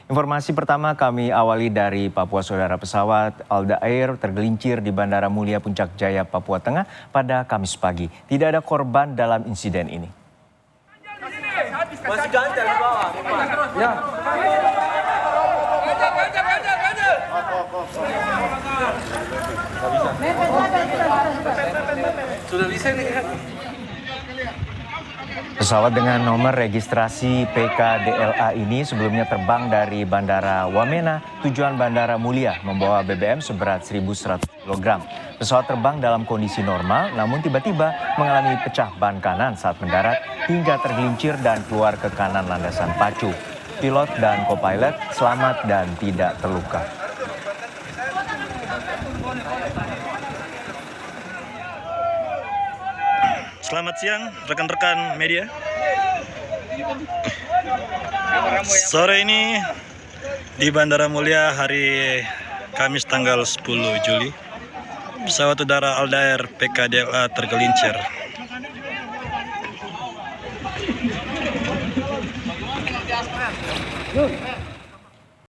Informasi pertama kami awali dari Papua, Saudara. Pesawat Alda Air tergelincir di Bandara Mulia Puncak Jaya, Papua Tengah pada Kamis pagi. Tidak ada korban dalam insiden ini. Masih ganjal di bawah. Ya. Sudah bisa nih. Pesawat dengan nomor registrasi PKDLA ini sebelumnya terbang dari Bandara Wamena tujuan Bandara Mulia membawa BBM seberat 1.100 kg. Pesawat terbang dalam kondisi normal namun tiba-tiba mengalami pecah ban kanan saat mendarat hingga tergelincir dan keluar ke kanan landasan pacu. Pilot dan co-pilot selamat dan tidak terluka. Selamat siang rekan-rekan media. Sore ini di Bandara Mulia hari Kamis tanggal 10 Juli, pesawat udara Alda Air PKDLA tergelincir.